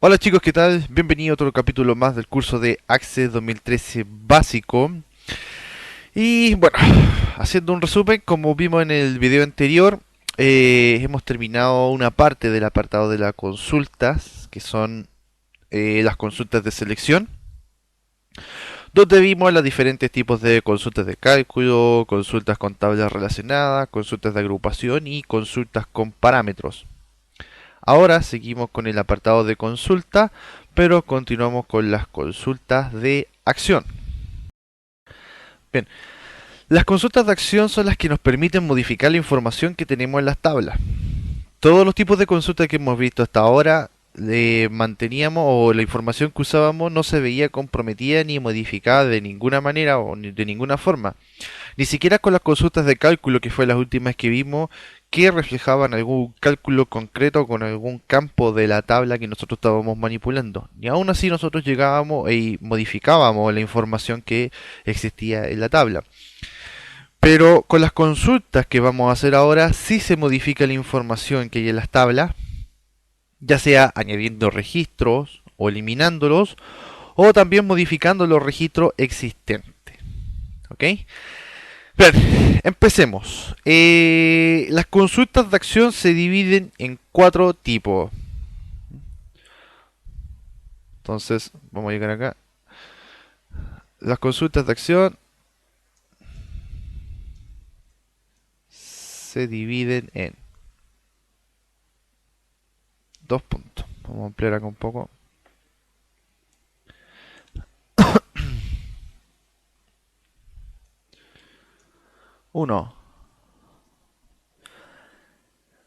Hola chicos, ¿qué tal? Bienvenido a otro capítulo más del curso de Access 2013 básico. Y bueno, haciendo un resumen, como vimos en el video anterior, hemos terminado una parte del apartado de las consultas, que son las consultas de selección, donde vimos los diferentes tipos de consultas de cálculo, consultas con tablas relacionadas, consultas de agrupación y consultas con parámetros. Ahora seguimos con el apartado de consulta, pero continuamos con las consultas de acción. Bien, las consultas de acción son las que nos permiten modificar la información que tenemos en las tablas. Todos los tipos de consultas que hemos visto hasta ahora manteníamos o la información que usábamos no se veía comprometida ni modificada de ninguna manera o de ninguna forma. Ni siquiera con las consultas de cálculo, que fue las últimas que vimos, que reflejaban algún cálculo concreto con algún campo de la tabla que nosotros estábamos manipulando. Y aún así nosotros llegábamos y modificábamos la información que existía en la tabla. Pero con las consultas que vamos a hacer ahora, sí se modifica la información que hay en las tablas, ya sea añadiendo registros o eliminándolos, o también modificando los registros existentes. ¿Ok? Bien, empecemos. Las consultas de acción se dividen en cuatro tipos. Entonces, vamos a llegar acá. Las consultas de acción se dividen en dos puntos. Vamos a ampliar acá un poco. Uno,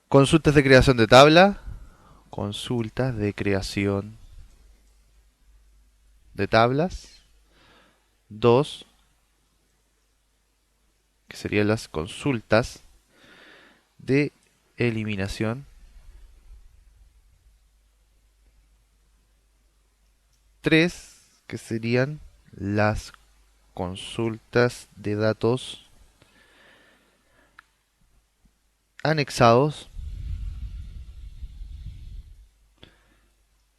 consultas de creación de tabla. Consultas de creación de tablas. Dos, que serían las consultas de eliminación. Tres, que serían las consultas de datos anexados.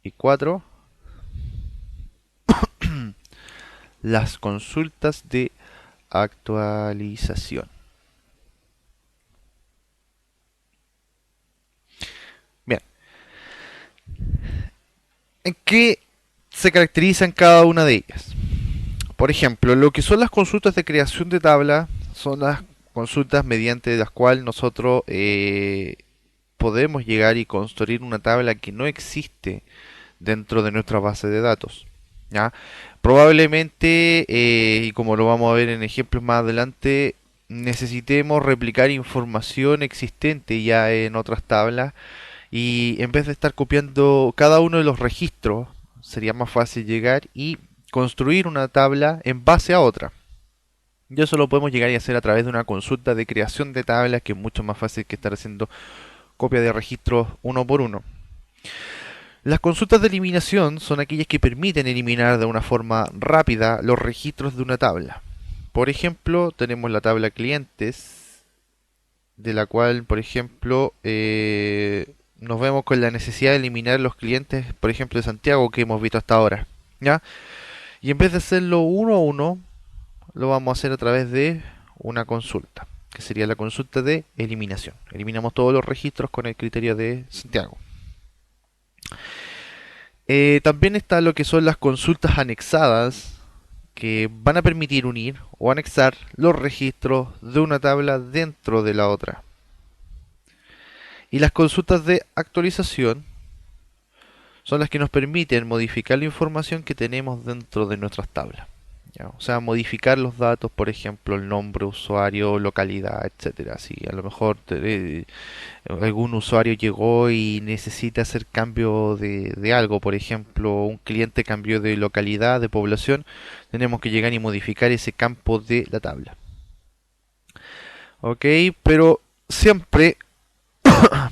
Y cuatro, las consultas de actualización. Bien, ¿en qué se caracterizan cada una de ellas? Por ejemplo, lo que son las consultas de creación de tabla son las consultas mediante las cuales nosotros podemos llegar y construir una tabla que no existe dentro de nuestra base de datos. ¿Ya? Probablemente, y como lo vamos a ver en ejemplos más adelante, necesitemos replicar información existente ya en otras tablas y en vez de estar copiando cada uno de los registros, sería más fácil llegar y construir una tabla en base a otra. Y eso lo podemos llegar y hacer a través de una consulta de creación de tablas, que es mucho más fácil que estar haciendo copia de registros uno por uno. Las consultas de eliminación son aquellas que permiten eliminar de una forma rápida los registros de una tabla. Por ejemplo, tenemos la tabla clientes, de la cual, por ejemplo, nos vemos con la necesidad de eliminar los clientes, por ejemplo, de Santiago que hemos visto hasta ahora. ¿Ya? Y en vez de hacerlo uno a uno, lo vamos a hacer a través de una consulta, que sería la consulta de eliminación. Eliminamos todos los registros con el criterio de Santiago. También está lo que son las consultas anexadas, que van a permitir unir o anexar los registros de una tabla dentro de la otra. Y las consultas de actualización son las que nos permiten modificar la información que tenemos dentro de nuestras tablas. ¿Ya? O sea, modificar los datos, por ejemplo, el nombre, usuario, localidad, etcétera. Si a lo mejor algún usuario llegó y necesita hacer cambio de algo, por ejemplo, un cliente cambió de localidad, de población, tenemos que llegar y modificar ese campo de la tabla. Ok, pero siempre,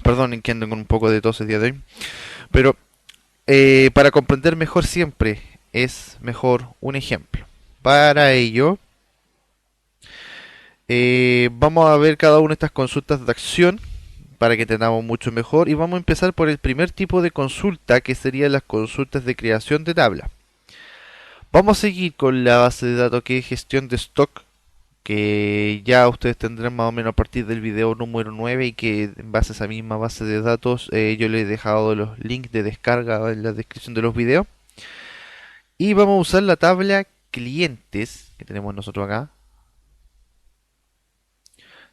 perdón, que ando con un poco de tos el día de hoy, pero para comprender mejor siempre es mejor un ejemplo. Para ello, vamos a ver cada una de estas consultas de acción para que entendamos mucho mejor y vamos a empezar por el primer tipo de consulta, que serían las consultas de creación de tabla. Vamos a seguir con la base de datos que es gestión de stock, que ya ustedes tendrán más o menos a partir del video número 9 y que en base a esa misma base de datos yo les he dejado los links de descarga en la descripción de los videos. Y vamos a usar la tabla clientes que tenemos nosotros acá,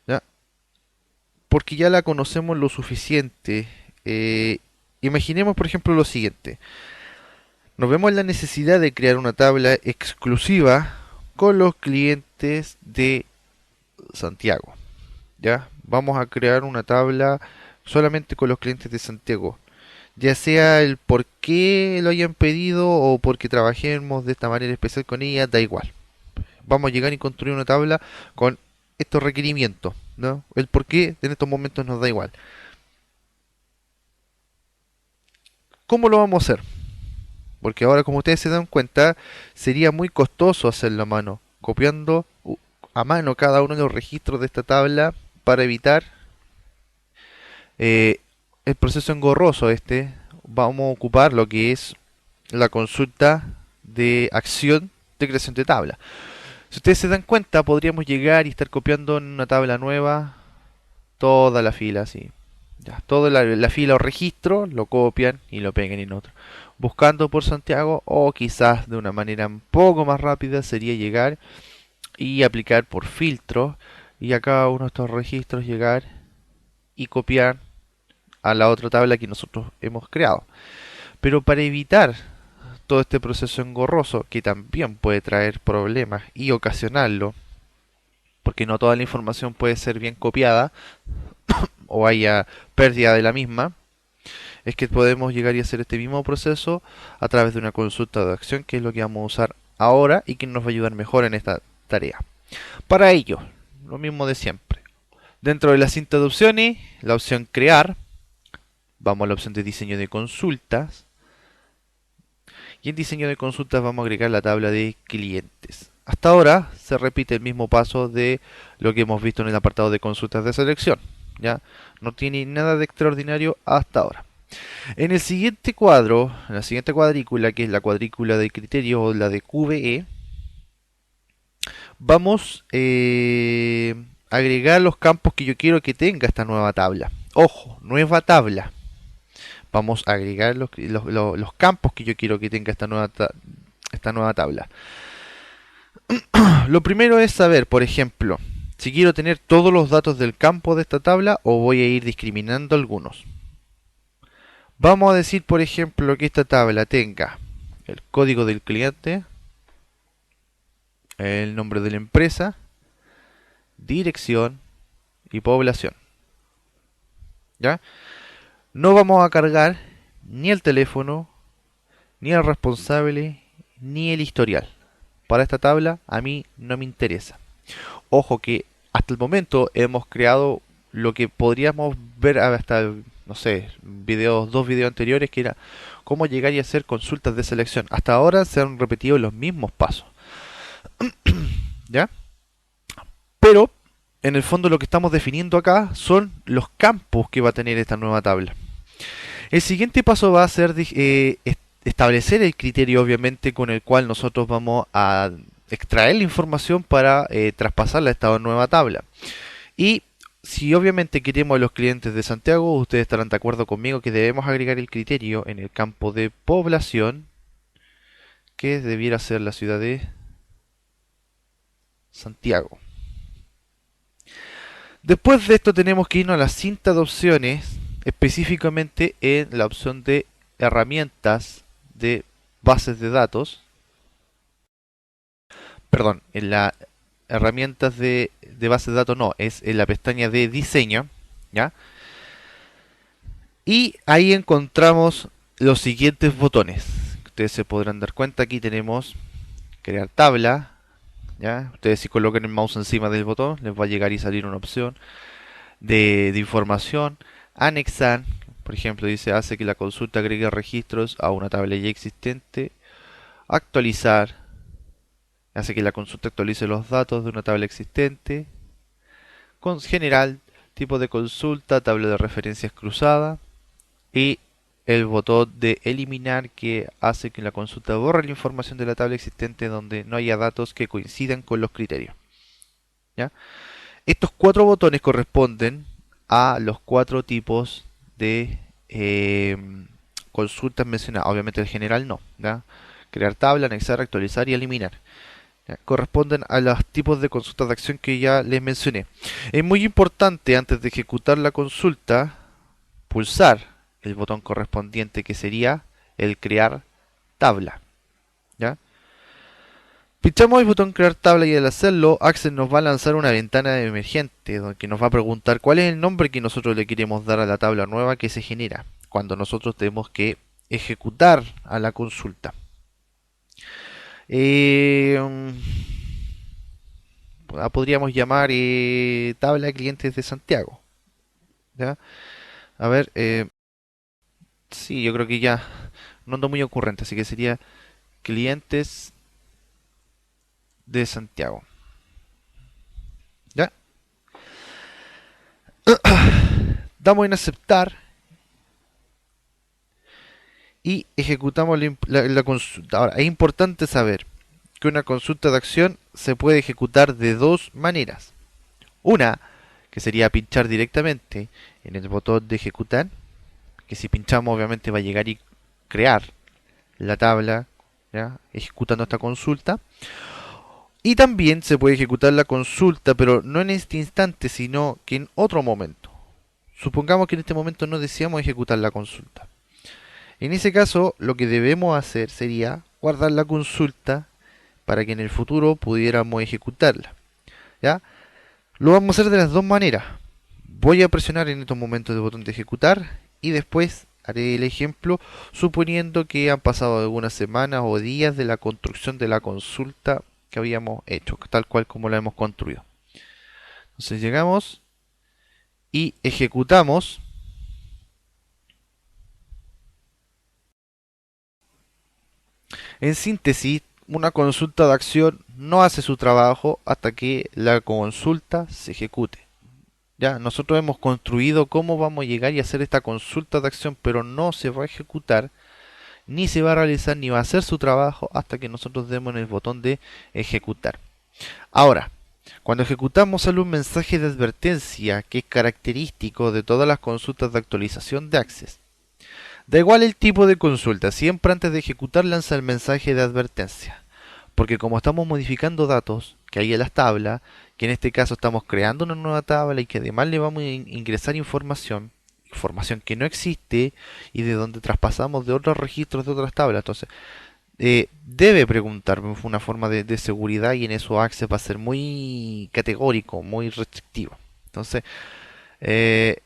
¿ya? Porque ya la conocemos lo suficiente. Imaginemos por ejemplo lo siguiente. Nos vemos en la necesidad de crear una tabla exclusiva con los clientes de Santiago. ¿Ya? Vamos a crear una tabla solamente con los clientes de Santiago. Ya sea el por qué lo hayan pedido o porque trabajemos de esta manera especial con ella, da igual. Vamos a llegar y construir una tabla con estos requerimientos, ¿no? El por qué en estos momentos nos da igual. ¿Cómo lo vamos a hacer? Porque ahora, como ustedes se dan cuenta, sería muy costoso hacerlo a mano, copiando a mano cada uno de los registros de esta tabla para evitar eh, el proceso engorroso este. Vamos a ocupar lo que es la consulta de acción de creación de tabla. Si ustedes se dan cuenta, podríamos llegar y estar copiando en una tabla nueva toda la fila así. Ya, toda la fila o registro lo copian y lo pegan en otro. Buscando por Santiago, o quizás de una manera un poco más rápida sería llegar y aplicar por filtro y a cada uno de estos registros llegar y copiar a la otra tabla que nosotros hemos creado. Pero para evitar todo este proceso engorroso, que también puede traer problemas y ocasionarlo, porque no toda la información puede ser bien copiada o haya pérdida de la misma, es que podemos llegar y hacer este mismo proceso a través de una consulta de acción, que es lo que vamos a usar ahora y que nos va a ayudar mejor en esta tarea. Para ello, lo mismo de siempre. Dentro de la cinta de opciones, la opción crear, vamos a la opción de diseño de consultas. Y en diseño de consultas vamos a agregar la tabla de clientes. Hasta ahora se repite el mismo paso de lo que hemos visto en el apartado de consultas de selección. ¿Ya? No tiene nada de extraordinario hasta ahora. En el siguiente cuadro, en la siguiente cuadrícula, que es la cuadrícula de criterio o la de QBE, vamos a agregar los campos que yo quiero que tenga esta nueva tabla. Ojo, nueva tabla. Vamos a agregar los campos que yo quiero que tenga esta nueva tabla. Lo primero es saber, por ejemplo, si quiero tener todos los datos del campo de esta tabla o voy a ir discriminando algunos. Vamos a decir, por ejemplo, que esta tabla tenga el código del cliente, el nombre de la empresa, dirección y población. ¿Ya? No vamos a cargar ni el teléfono, ni el responsable, ni el historial. Para esta tabla a mí no me interesa. Ojo que hasta el momento hemos creado lo que podríamos ver hasta, no sé, dos videos anteriores, que era cómo llegar y hacer consultas de selección. Hasta ahora se han repetido los mismos pasos. ¿Ya? Pero en el fondo lo que estamos definiendo acá son los campos que va a tener esta nueva tabla. El siguiente paso va a ser establecer el criterio, obviamente, con el cual nosotros vamos a extraer la información para traspasarla a esta nueva tabla. Y si obviamente queremos a los clientes de Santiago, ustedes estarán de acuerdo conmigo que debemos agregar el criterio en el campo de población, que debiera ser la ciudad de Santiago. Después de esto tenemos que irnos a la cinta de opciones, específicamente en la opción de herramientas de bases de datos. Perdón, en la herramientas de bases de datos no, es en la pestaña de diseño, ¿ya? Y ahí encontramos los siguientes botones. Ustedes se podrán dar cuenta, aquí tenemos crear tabla, ¿ya? Ustedes si colocan el mouse encima del botón, les va a llegar y salir una opción de información, anexar, por ejemplo, dice hace que la consulta agregue registros a una tabla ya existente, actualizar, hace que la consulta actualice los datos de una tabla existente, con general tipo de consulta, tabla de referencias cruzada y el botón de eliminar que hace que la consulta borre la información de la tabla existente donde no haya datos que coincidan con los criterios. ¿Ya? Estos cuatro botones corresponden a los cuatro tipos de consultas mencionadas. Obviamente el general no. ¿Ya? Crear tabla, anexar, actualizar y eliminar. ¿Ya? Corresponden a los tipos de consultas de acción que ya les mencioné. Es muy importante antes de ejecutar la consulta pulsar el botón correspondiente que sería el crear tabla. ¿Ya? Pinchamos el botón crear tabla y al hacerlo Access nos va a lanzar una ventana emergente donde nos va a preguntar cuál es el nombre que nosotros le queremos dar a la tabla nueva que se genera cuando nosotros tenemos que ejecutar a la consulta. Eh, Podríamos llamar tabla de clientes de Santiago. ¿Ya? A ver, sí, yo creo que ya no ando muy ocurrente, así que sería clientes de Santiago. ¿Ya? Damos en aceptar y ejecutamos la consulta. Ahora, es importante saber que una consulta de acción se puede ejecutar de dos maneras. Una, que sería pinchar directamente en el botón de ejecutar, que si pinchamos obviamente va a llegar y crear la tabla, ¿ya? Ejecutando esta consulta. Y también se puede ejecutar la consulta, pero no en este instante, sino que en otro momento. Supongamos que en este momento no deseamos ejecutar la consulta. En ese caso, lo que debemos hacer sería guardar la consulta para que en el futuro pudiéramos ejecutarla. ¿Ya? Lo vamos a hacer de las dos maneras. Voy a presionar en estos momentos el botón de ejecutar y después haré el ejemplo suponiendo que han pasado algunas semanas o días de la construcción de la consulta que habíamos hecho, tal cual como la hemos construido. Entonces llegamos y ejecutamos. En síntesis, una consulta de acción no hace su trabajo hasta que la consulta se ejecute. Ya, nosotros hemos construido cómo vamos a llegar y hacer esta consulta de acción, pero no se va a ejecutar, ni se va a realizar, ni va a hacer su trabajo hasta que nosotros demos en el botón de ejecutar. Ahora, cuando ejecutamos sale un mensaje de advertencia que es característico de todas las consultas de actualización de Access. Da igual el tipo de consulta, siempre antes de ejecutar lanza el mensaje de advertencia. Porque como estamos modificando datos que hay en las tablas, que en este caso estamos creando una nueva tabla y que además le vamos a ingresar información, información que no existe y de donde traspasamos de otros registros de otras tablas. Entonces, debe preguntarme una forma de seguridad y en eso Access va a ser muy categórico, muy restrictivo. Entonces, eh,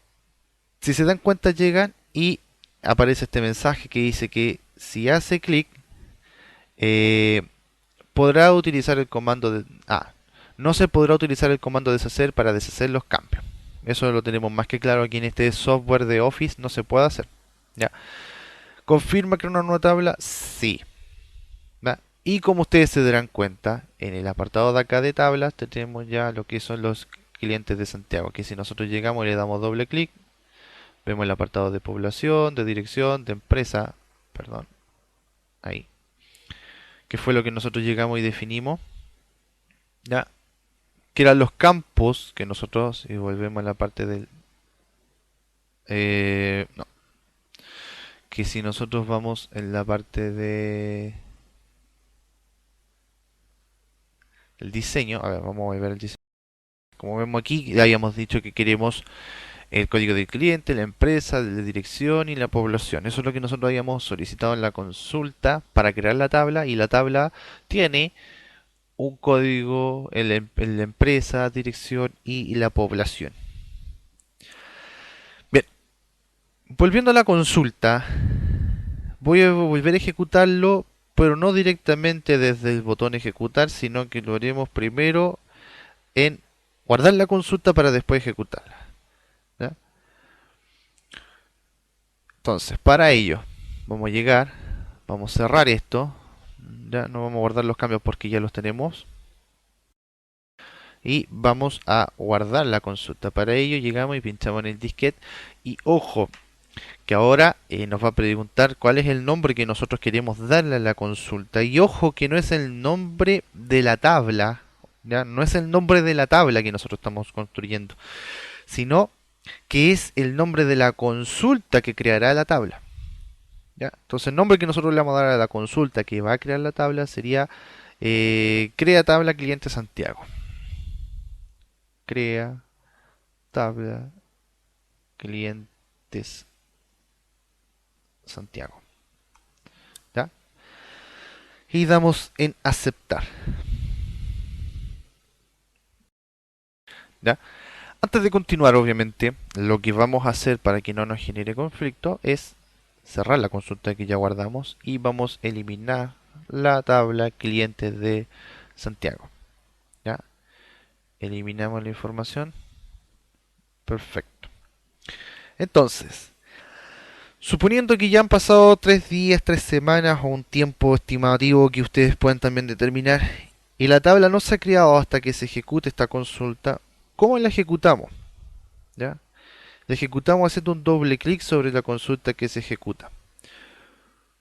si se dan cuenta llegan y aparece este mensaje que dice que si hace clic eh, podrá utilizar el comando de... no se podrá utilizar el comando deshacer para deshacer los cambios. Eso lo tenemos más que claro aquí en este software de Office, no se puede hacer. ¿Ya? ¿Confirma que una nueva tabla? Sí. ¿Ya? Y como ustedes se darán cuenta, en el apartado de acá de tablas tenemos ya lo que son los clientes de Santiago. Que si nosotros llegamos y le damos doble clic, vemos el apartado de población, de dirección, de empresa, perdón, ahí, que fue lo que nosotros llegamos y definimos, ya, que eran los campos que nosotros, y volvemos a la parte del, no, que si nosotros vamos en la parte de el diseño, a ver, vamos a ver el diseño, como vemos aquí, ya habíamos dicho que queremos el código del cliente, la empresa, la dirección y la población. Eso es lo que nosotros habíamos solicitado en la consulta para crear la tabla y la tabla tiene un código en la empresa, dirección y la población. Bien, volviendo a la consulta, voy a volver a ejecutarlo, pero no directamente desde el botón ejecutar, sino que lo haremos primero en guardar la consulta para después ejecutarla. ¿Ya? Entonces, para ello, vamos a llegar, vamos a cerrar esto, ya no vamos a guardar los cambios porque ya los tenemos. y vamos a guardar la consulta. Para ello llegamos y pinchamos en el disquete y ojo, que ahora nos va a preguntar cuál es el nombre que nosotros queremos darle a la consulta. Y ojo que no es el nombre de la tabla, ¿ya? No es el nombre de la tabla que nosotros estamos construyendo, sino que es el nombre de la consulta que creará la tabla. ¿Ya? Entonces el nombre que nosotros le vamos a dar a la consulta que va a crear la tabla sería crea tabla cliente Santiago. Crea tabla clientes Santiago. ¿Ya? Y damos en aceptar. ¿Ya? Antes de continuar, obviamente, lo que vamos a hacer para que no nos genere conflicto es cerrar la consulta que ya guardamos y vamos a eliminar la tabla clientes de Santiago. ¿Ya? Eliminamos la información. Perfecto. Entonces, suponiendo que ya han pasado 3 días, 3 semanas o un tiempo estimativo que ustedes puedan también determinar y la tabla no se ha creado hasta que se ejecute esta consulta, ¿cómo la ejecutamos? ¿Ya? La ejecutamos haciendo un doble clic sobre la consulta que se ejecuta.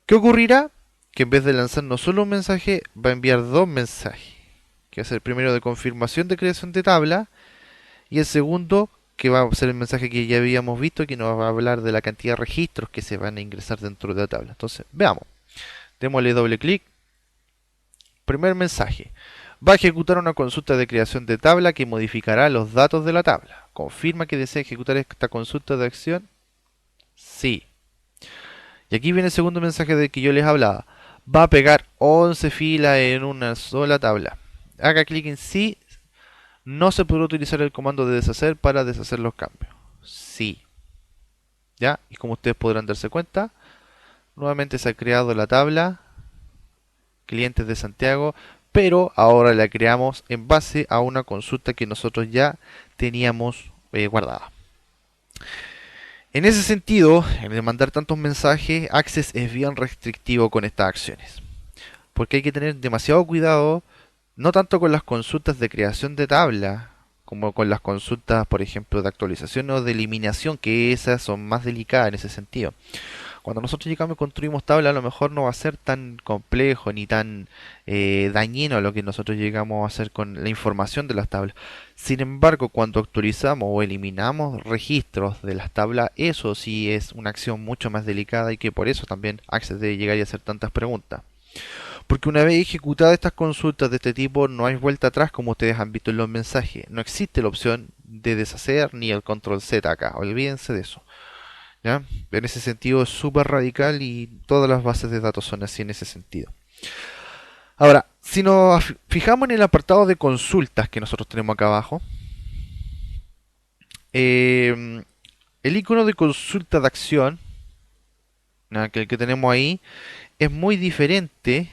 ¿Qué ocurrirá? Que en vez de lanzarnos solo un mensaje, va a enviar dos mensajes. Que es el primero de confirmación de creación de tabla y el segundo que va a ser el mensaje que ya habíamos visto que nos va a hablar de la cantidad de registros que se van a ingresar dentro de la tabla. Entonces, veamos. Démosle doble clic. Primer mensaje. Va a ejecutar una consulta de creación de tabla que modificará los datos de la tabla. ¿Confirma que desea ejecutar esta consulta de acción? Sí. Y aquí viene el segundo mensaje del que yo les hablaba. Va a pegar 11 filas en una sola tabla. Haga clic en sí. No se podrá utilizar el comando de deshacer para deshacer los cambios. Sí. ¿Ya? Y como ustedes podrán darse cuenta, nuevamente se ha creado la tabla clientes de Santiago, pero ahora la creamos en base a una consulta que nosotros ya teníamos guardada. En ese sentido, en el mandar tantos mensajes, Access es bien restrictivo con estas acciones, porque hay que tener demasiado cuidado, no tanto con las consultas de creación de tabla, como con las consultas, por ejemplo, de actualización o de eliminación, que esas son más delicadas en ese sentido. Cuando nosotros llegamos y construimos tabla, a lo mejor no va a ser tan complejo ni tan dañino lo que nosotros llegamos a hacer con la información de las tablas. Sin embargo, cuando actualizamos o eliminamos registros de las tablas, eso sí es una acción mucho más delicada y que por eso también Access debe llegar y hacer tantas preguntas. Porque una vez ejecutadas estas consultas de este tipo, no hay vuelta atrás como ustedes han visto en los mensajes. No existe la opción de deshacer ni el control Z acá. Olvídense de eso. ¿Ya? En ese sentido es súper radical y todas las bases de datos son así en ese sentido. Ahora, si nos fijamos en el apartado de consultas que nosotros tenemos acá abajo, el icono de consulta de acción, ¿ya? Que el que tenemos ahí, es muy diferente,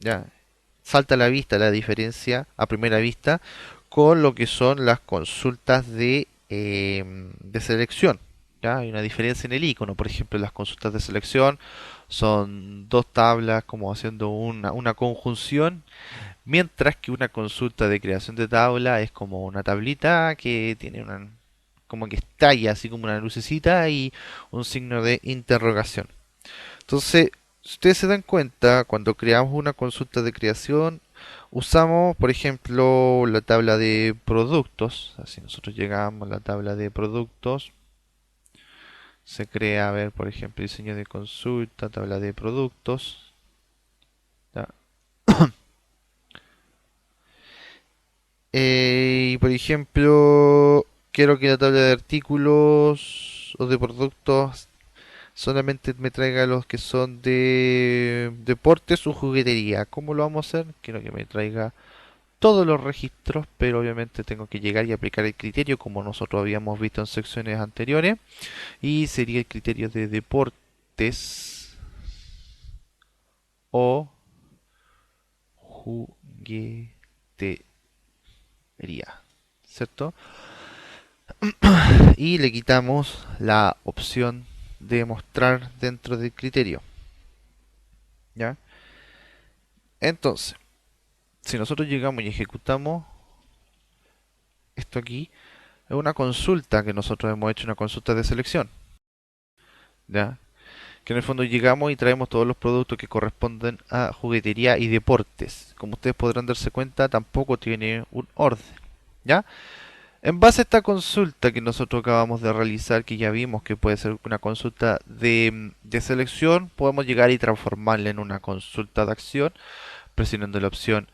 ¿ya? Salta a la vista la diferencia a primera vista con lo que son las consultas de selección. ¿Ya? Hay una diferencia en el icono. Por ejemplo, las consultas de selección son dos tablas como haciendo una conjunción, mientras que una consulta de creación de tabla es como una tablita que tiene una como que estalla así como una lucecita y un signo de interrogación. Entonces, si ustedes se dan cuenta, cuando creamos una consulta de creación, usamos, por ejemplo, la tabla de productos. Así nosotros llegamos a la tabla de productos. Se crea, a ver, por ejemplo, diseño de consulta, tabla de productos. ¿Ya? Y por ejemplo, quiero que la tabla de artículos o de productos solamente me traiga los que son de deportes o juguetería. ¿Cómo lo vamos a hacer? Quiero que me traiga todos los registros, pero obviamente tengo que llegar y aplicar el criterio como nosotros habíamos visto en secciones anteriores. Y sería el criterio de deportes o juguetería, ¿cierto? Y le quitamos la opción de mostrar dentro del criterio, ¿ya? Entonces, si nosotros llegamos y ejecutamos, esto aquí es una consulta que nosotros hemos hecho, una consulta de selección, ¿ya? Que en el fondo llegamos y traemos todos los productos que corresponden a juguetería y deportes. Como ustedes podrán darse cuenta, tampoco tiene un orden, ¿ya? En base a esta consulta que nosotros acabamos de realizar, que ya vimos que puede ser una consulta de selección, podemos llegar y transformarla en una consulta de acción, presionando la opción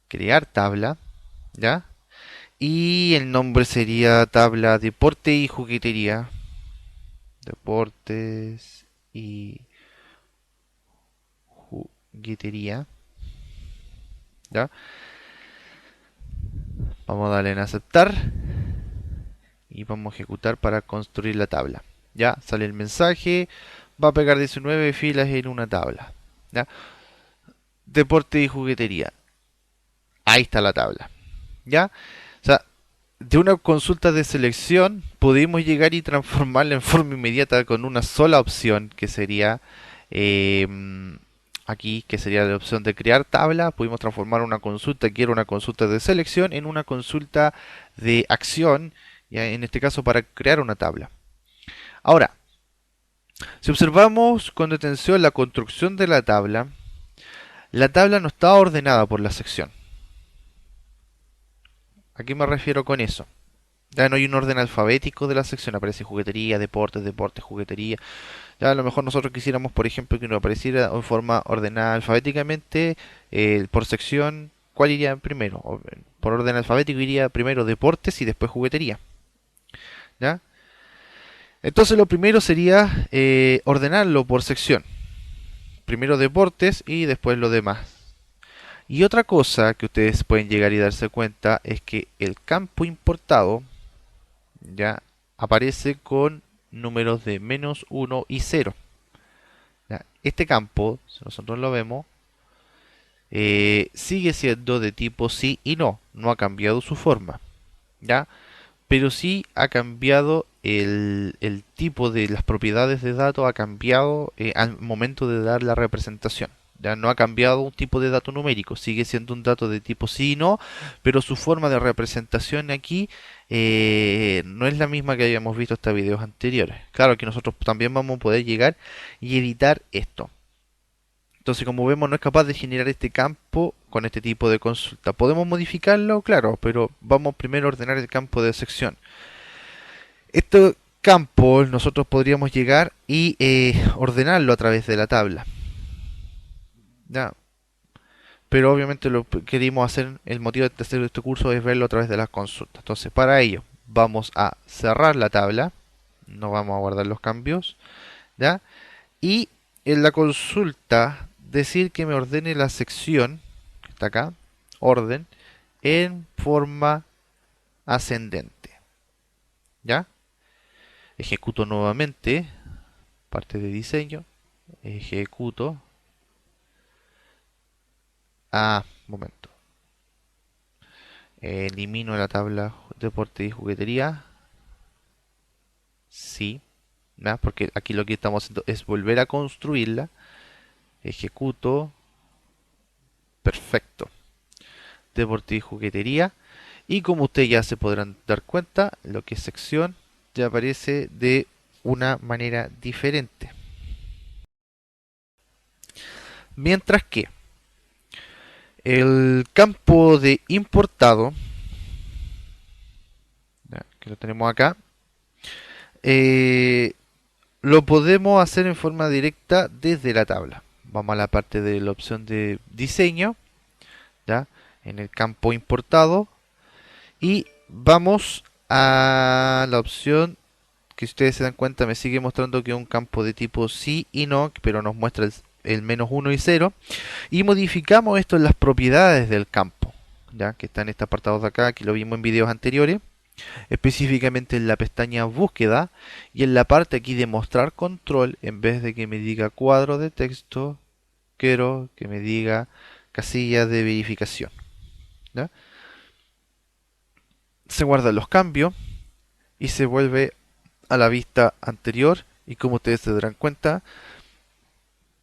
crear tabla, ¿ya? Y el nombre sería tabla deporte y juguetería. Deportes y juguetería, ¿ya? Vamos a darle en aceptar y vamos a ejecutar para construir la tabla. Ya sale el mensaje, va a pegar 19 filas en una tabla. ¿Ya? Deporte y juguetería. Ahí está la tabla. ¿Ya? O sea, de una consulta de selección pudimos llegar y transformarla en forma inmediata con una sola opción que sería eh, aquí, que sería la opción de crear tabla. Pudimos transformar una consulta que era una consulta de selección en una consulta de acción, ya en este caso para crear una tabla. Ahora, si observamos con detención la construcción de la tabla no está ordenada por la sección. ¿A qué me refiero con eso? Ya no hay un orden alfabético de la sección, aparece juguetería, deportes, deportes, juguetería. Ya a lo mejor nosotros quisiéramos, por ejemplo, que nos apareciera en forma ordenada alfabéticamente por sección, ¿cuál iría primero? Por orden alfabético iría primero deportes y después juguetería. ¿Ya? Entonces lo primero sería ordenarlo por sección. Primero deportes y después lo demás. Y otra cosa que ustedes pueden llegar y darse cuenta es que el campo importado ya aparece con números de menos 1 y 0. ¿Ya? Este campo, si nosotros lo vemos, sigue siendo de tipo sí y no. No ha cambiado su forma. ¿Ya? Pero sí ha cambiado el tipo de las propiedades de datos, ha cambiado al momento de dar la representación. Ya no ha cambiado un tipo de dato numérico, sigue siendo un dato de tipo sí y no, pero su forma de representación aquí no es la misma que habíamos visto hasta videos anteriores. Claro que nosotros también vamos a poder llegar y editar esto. Entonces, como vemos, no es capaz de generar este campo con este tipo de consulta. ¿Podemos modificarlo? Claro, pero vamos primero a ordenar el campo de sección. Este campo nosotros podríamos llegar y ordenarlo a través de la tabla. ¿Ya? Pero obviamente lo que queríamos hacer, el motivo de hacer este curso es verlo a través de las consultas. Entonces, para ello, vamos a cerrar la tabla. No vamos a guardar los cambios. ¿Ya? Y en la consulta decir que me ordene la sección, que está acá, orden, en forma ascendente. ¿Ya? Ejecuto nuevamente, parte de diseño, ejecuto. Momento. Elimino la tabla deporte y juguetería. Sí, ¿ya? Porque aquí lo que estamos haciendo es volver a construirla. Ejecuto. Perfecto. Deporte y juguetería. Y como ustedes ya se podrán dar cuenta, lo que es sección ya aparece de una manera diferente. Mientras que el campo de importado, que lo tenemos acá, eh, lo podemos hacer en forma directa desde la tabla. Vamos a la parte de la opción de diseño, ¿ya? En el campo importado, y vamos a la opción que, si ustedes se dan cuenta, me sigue mostrando que es un campo de tipo sí y no, pero nos muestra el menos 1 y 0. Y modificamos esto en las propiedades del campo, ya que está en este apartado de acá, que lo vimos en videos anteriores, específicamente en la pestaña búsqueda y en la parte aquí de mostrar control. En vez de que me diga cuadro de texto, quiero que me diga casilla de verificación, ¿ya? Se guardan los cambios y se vuelve a la vista anterior, y como ustedes se darán cuenta,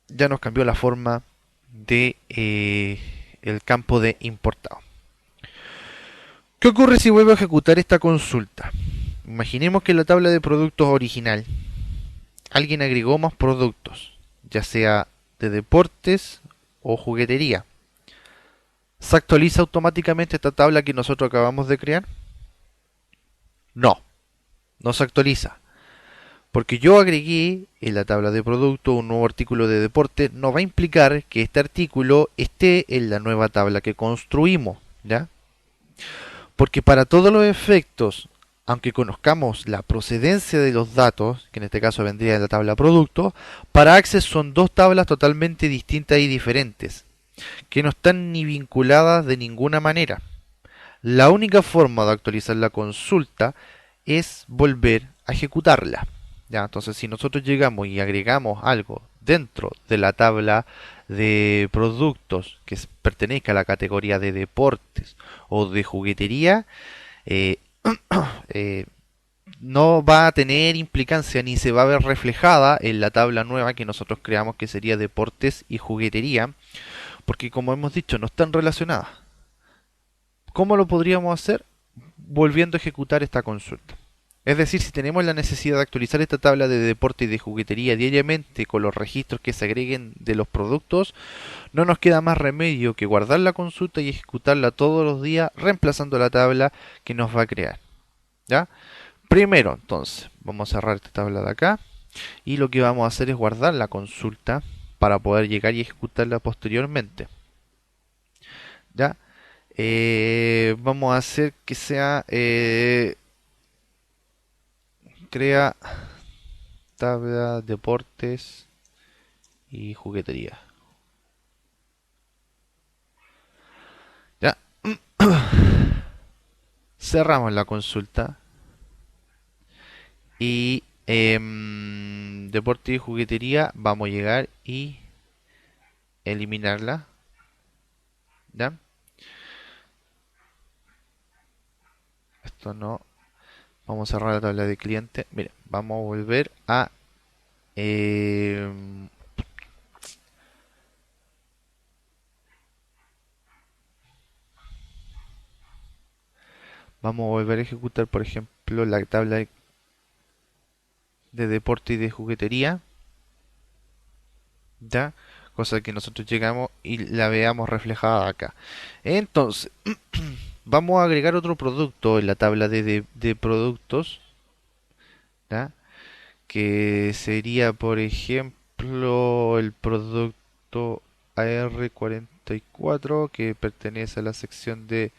ya nos cambió la forma de el campo de importado. ¿Qué ocurre si vuelvo a ejecutar esta consulta? Imaginemos que en la tabla de productos original alguien agregó más productos, ya sea de deportes o juguetería. ¿Se actualiza automáticamente esta tabla que nosotros acabamos de crear? No, no se actualiza. Porque yo agregué en la tabla de producto un nuevo artículo de deporte, no va a implicar que este artículo esté en la nueva tabla que construimos, ¿ya? Porque para todos los efectos, aunque conozcamos la procedencia de los datos, que en este caso vendría en la tabla producto, para Access son dos tablas totalmente distintas y diferentes, que no están ni vinculadas de ninguna manera. La única forma de actualizar la consulta es volver a ejecutarla. ¿Ya? Entonces, si nosotros llegamos y agregamos algo dentro de la tabla de productos que pertenezca a la categoría de deportes o de juguetería, eh, eh, no va a tener implicancia ni se va a ver reflejada en la tabla nueva que nosotros creamos, que sería deportes y juguetería, porque como hemos dicho, no están relacionadas. ¿Cómo lo podríamos hacer? Volviendo a ejecutar esta consulta. Es decir, si tenemos la necesidad de actualizar esta tabla de deporte y de juguetería diariamente con los registros que se agreguen de los productos, no nos queda más remedio que guardar la consulta y ejecutarla todos los días, reemplazando la tabla que nos va a crear. ¿Ya? Primero, entonces, vamos a cerrar esta tabla de acá y lo que vamos a hacer es guardar la consulta para poder llegar y ejecutarla posteriormente. ¿Ya? Vamos a hacer que sea crea tabla deportes y juguetería. Ya. Cerramos la consulta y deporte y juguetería vamos a llegar y eliminarla. ¿Ya? Esto no. Vamos a cerrar la tabla de cliente. Miren, vamos a volver a vamos a volver a ejecutar, por ejemplo, la tabla de deporte y de juguetería. ¿Ya? Cosa que nosotros llegamos y la veamos reflejada acá. Entonces, vamos a agregar otro producto en la tabla de productos, ¿ya? Que sería, por ejemplo, el producto AR44, que pertenece a la sección de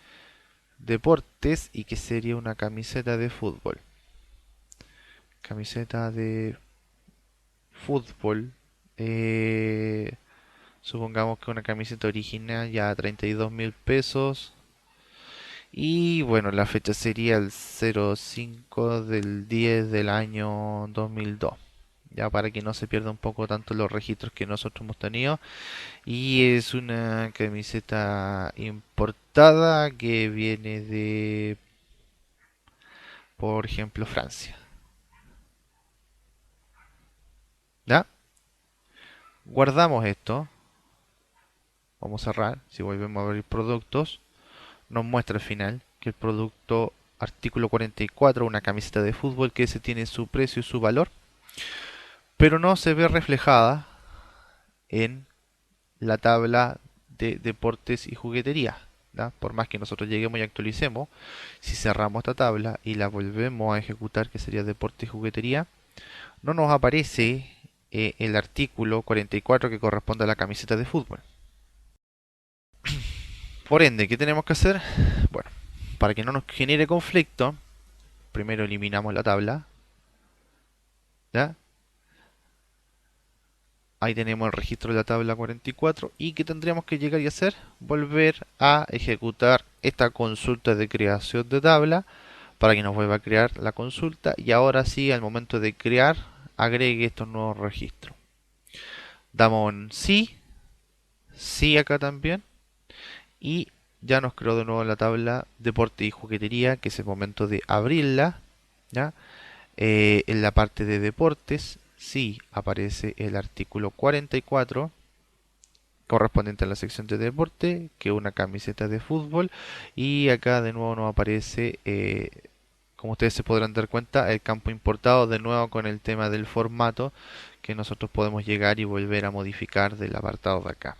deportes y que sería una camiseta de fútbol. Camiseta de fútbol. Supongamos que una camiseta original ya a 32.000 pesos. Y bueno, la fecha sería el 05 del 10 del año 2002. Ya para que no se pierda un poco tanto los registros que nosotros hemos tenido. Y es una camiseta importada que viene de, por ejemplo, Francia. ¿Ya? Guardamos esto. Vamos a cerrar. Si volvemos a abrir productos, nos muestra al final que el producto artículo 44, una camiseta de fútbol, que ese tiene su precio y su valor, pero no se ve reflejada en la tabla de deportes y juguetería. ¿Ya? Por más que nosotros lleguemos y actualicemos, si cerramos esta tabla y la volvemos a ejecutar, que sería deporte y juguetería, no nos aparece el artículo 44 que corresponde a la camiseta de fútbol. Por ende, ¿qué tenemos que hacer? Bueno, para que no nos genere conflicto, primero eliminamos la tabla. ¿Ya? Ahí tenemos el registro de la tabla 44. ¿Y qué tendríamos que llegar y hacer? Volver a ejecutar esta consulta de creación de tabla para que nos vuelva a crear la consulta. Y ahora sí, al momento de crear, agregue estos nuevos registros. Damos en sí, sí acá también. Y ya nos creó de nuevo la tabla deporte y juguetería, que es el momento de abrirla. ¿Ya? En la parte de deportes, sí aparece el artículo 44. correspondiente a la sección de deporte, que una camiseta de fútbol, y acá de nuevo nos aparece, como ustedes se podrán dar cuenta, el campo importado de nuevo con el tema del formato que nosotros podemos llegar y volver a modificar del apartado de acá.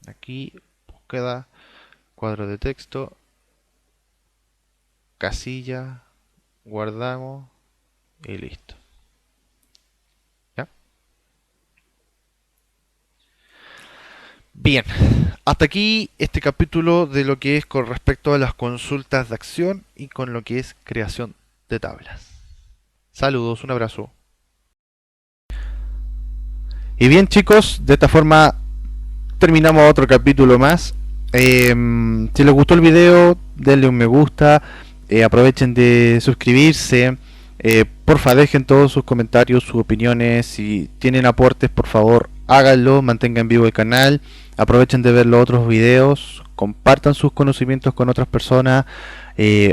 Aquí, búsqueda, cuadro de texto, casilla, guardamos y listo. ¿Ya? Bien, hasta aquí este capítulo de lo que es con respecto a las consultas de acción y con lo que es creación de tablas. Saludos, un abrazo. Y bien chicos, de esta forma terminamos otro capítulo más. Si les gustó el video, denle un me gusta, aprovechen de suscribirse, porfa dejen todos sus comentarios, sus opiniones, si tienen aportes por favor háganlo, mantengan vivo el canal, aprovechen de ver los otros videos, compartan sus conocimientos con otras personas,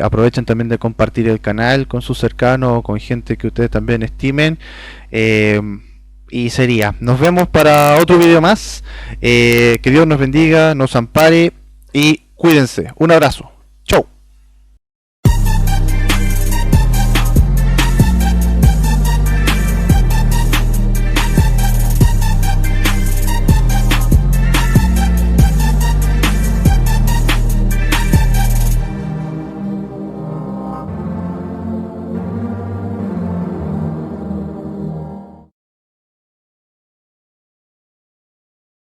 aprovechen también de compartir el canal con sus cercanos o con gente que ustedes también estimen. Y sería, nos vemos para otro video más. Que Dios nos bendiga, nos ampare y cuídense. Un abrazo.